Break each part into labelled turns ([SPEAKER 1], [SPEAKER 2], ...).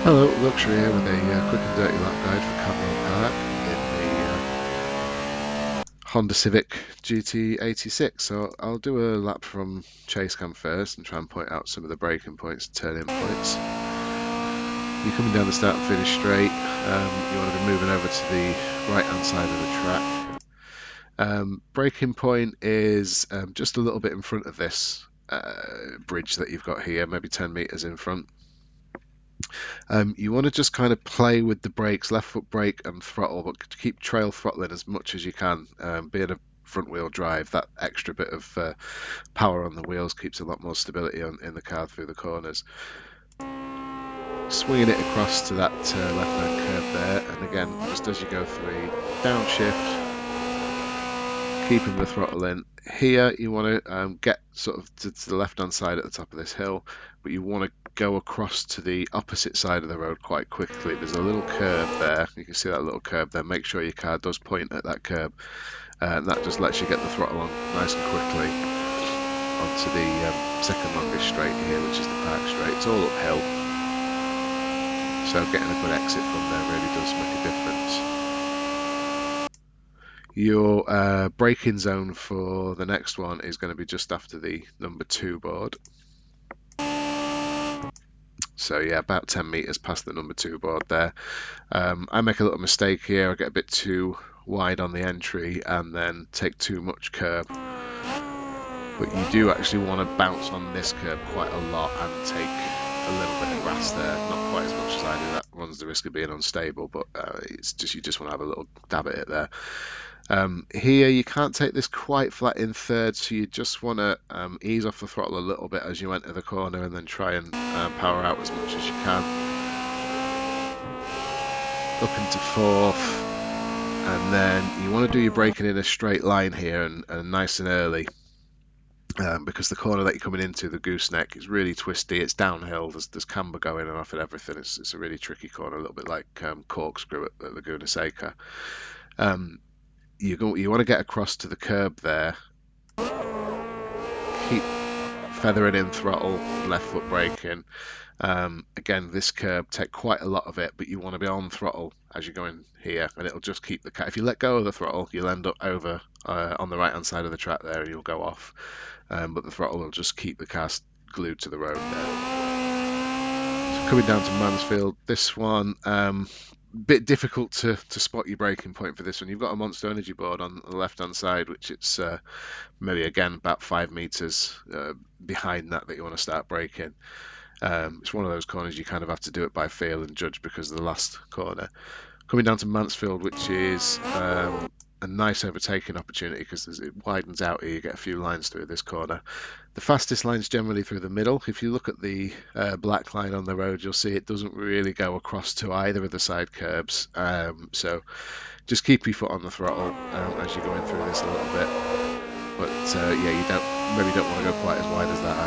[SPEAKER 1] Hello, Luxury here with a quick and dirty lap guide for Cadwell Park in the Honda Civic GT86. So I'll do a lap from chase cam first and try and point out some of the braking points and turn-in points. You're coming down the start and finish straight. You want to be moving over to the right-hand side of the track. Braking point is just a little bit in front of this bridge that you've got here, maybe 10 meters in front. You want to just kind of play with the brakes, left foot brake and throttle, but keep trail throttling as much as you can. Being a front wheel drive, that extra bit of power on the wheels keeps a lot more stability in the car through the corners. Swinging it across to that left-hand curve there, and again, just as you go through, downshift, keeping the throttle in. Here you want to get sort of to the left-hand side at the top of this hill, but you want to go across to the opposite side of the road quite quickly. There's a little curve there. You can see that little curve there. Make sure your car does point at that curb, and that just lets you get the throttle on nice and quickly onto the second longest straight here, which is the Park Straight. It's all uphill, so getting a good exit from there really does make a difference. Your braking zone for the next one is going to be just after the number 2 board. So yeah, about 10 meters past the number 2 board there. I make a little mistake here. I get a bit too wide on the entry and then take too much curb. But you do actually want to bounce on this curb quite a lot and take a little bit of grass there. Not quite as much as I do. That runs the risk of being unstable, but it's just you just want to have a little dab at it there. Here you can't take this quite flat in third, so you just want to ease off the throttle a little bit as you enter the corner and then try and power out as much as you can. Up into fourth, and then you want to do your braking in a straight line here and nice and early, because the corner that you're coming into, the gooseneck, is really twisty. It's downhill, there's camber going and off and everything. It's a really tricky corner, a little bit like Corkscrew at Laguna Seca. You want to get across to the curb there. Keep feathering in throttle, left foot braking. Again, this curb, take quite a lot of it, but you want to be on throttle as you're going here, and it'll just keep the car. If you let go of the throttle, you'll end up over on the right hand side of the track there, and you'll go off. But the throttle will just keep the car glued to the road there. So coming down to Mansfield, this one. Bit difficult to spot your braking point for this one. You've got a Monster Energy board on the left hand side, which it's maybe again about 5 meters behind that you want to start braking. It's one of those corners you kind of have to do it by feel and judge because of the last corner. Coming down to Mansfield, which is a nice overtaking opportunity because it widens out here. You get a few lines through this corner. The fastest line's generally through the middle. If you look at the black line on the road, you'll see it doesn't really go across to either of the side curbs. So just keep your foot on the throttle as you're going through this a little bit. But yeah, you maybe don't want to go quite as wide as that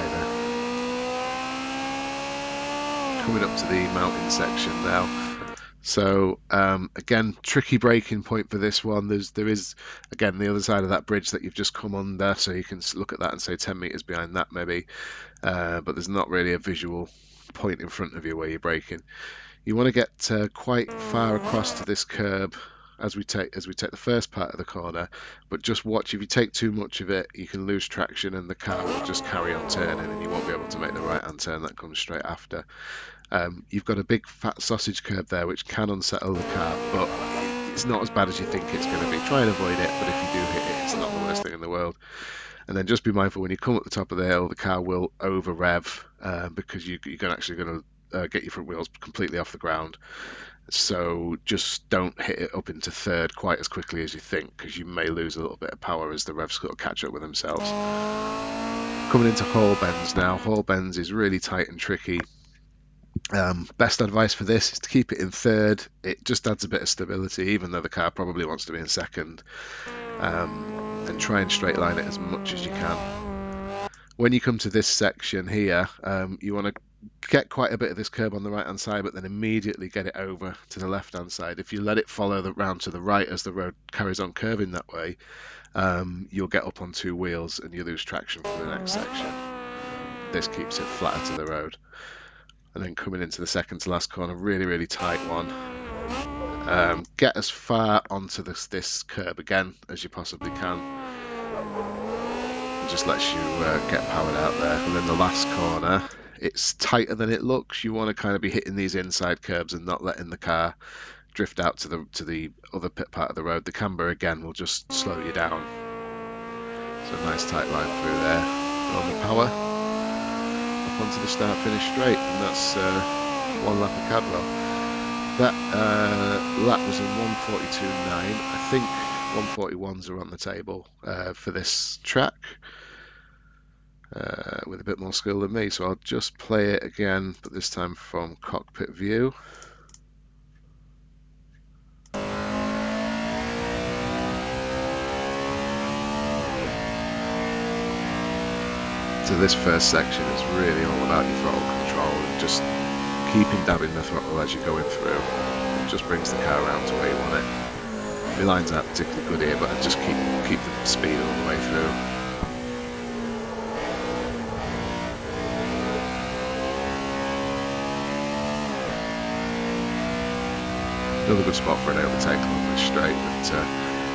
[SPEAKER 1] either. Coming up to the mountain section now. So again, tricky braking point for this one. There is again the other side of that bridge that you've just come under, so you can look at that and say 10 meters behind that maybe, but there's not really a visual point in front of you where you're braking. You want to get quite far across to this curb as we take the first part of the corner, but just watch. If you take too much of it, you can lose traction and the car will just carry on turning and you won't be able to make the right hand turn that comes straight after. You've got a big fat sausage curb there which can unsettle the car, but it's not as bad as you think it's going to be. Try and avoid it, but if you do hit it, it's not the worst thing in the world. And then just be mindful when you come at the top of the hill, the car will over rev because you're actually going to get your front wheels completely off the ground. So just don't hit it up into third quite as quickly as you think, because you may lose a little bit of power as the revs sort of catch up with themselves. Coming into Hall Bends now. Hall Bends is really tight and tricky. Best advice for this is to keep it in third. It just adds a bit of stability, even though the car probably wants to be in second. And try and straight line it as much as you can. When you come to this section here, you want to get quite a bit of this curb on the right hand side, but then immediately get it over to the left hand side. If you let it follow the round to the right as the road carries on curving that way, you'll get up on 2 wheels and you lose traction for the next section. This keeps it flatter to the road. and then coming into the second to last corner, really tight one. Get as far onto this curb again as you possibly can. It just lets you get powered out there. And then the last corner, it's tighter than it looks. You want to kind of be hitting these inside curbs and not letting the car drift out to the other pit part of the road. The camber again will just slow you down. So a nice tight line through there. On the power, up onto the start finish straight, and that's one lap of Cadwell. That lap was in 1:42.9. I think 1:41s are on the table for this track, with a bit more skill than me. So I'll just play it again, but this time from cockpit view. So this first section is really all about your throttle control and just keeping dabbing the throttle as you're going through. It just brings the car around to where you want it. My lines aren't particularly good here, but I just keep the speed all the way through. Another good spot for an overtake along this straight, but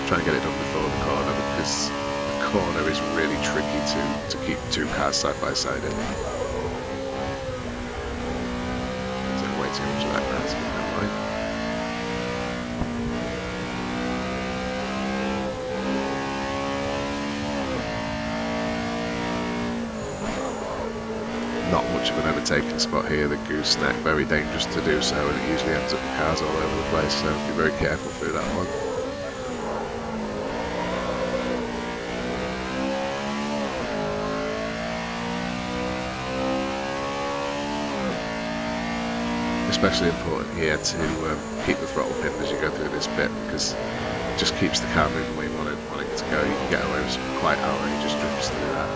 [SPEAKER 1] try and get it done before the corner, because the corner is really tricky to keep two cars side by side in. So way too much of that now, so never mind. Not much of an overtaking spot here, the gooseneck, very dangerous to do so, and it usually ends up with cars all over the place, so be very careful through that one. Especially important here to keep the throttle pinned as you go through this bit, because it just keeps the car moving where you want it to go. You can get away with some quite outrageous drifts through that.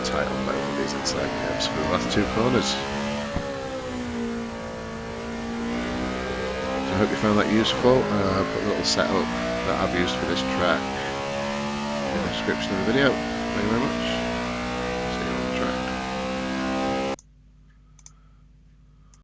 [SPEAKER 1] Tight on both of these inside curbs for the last two corners. So I hope you found that useful. Put a little setup that I've used for this track in the description of the video. Thank you very much.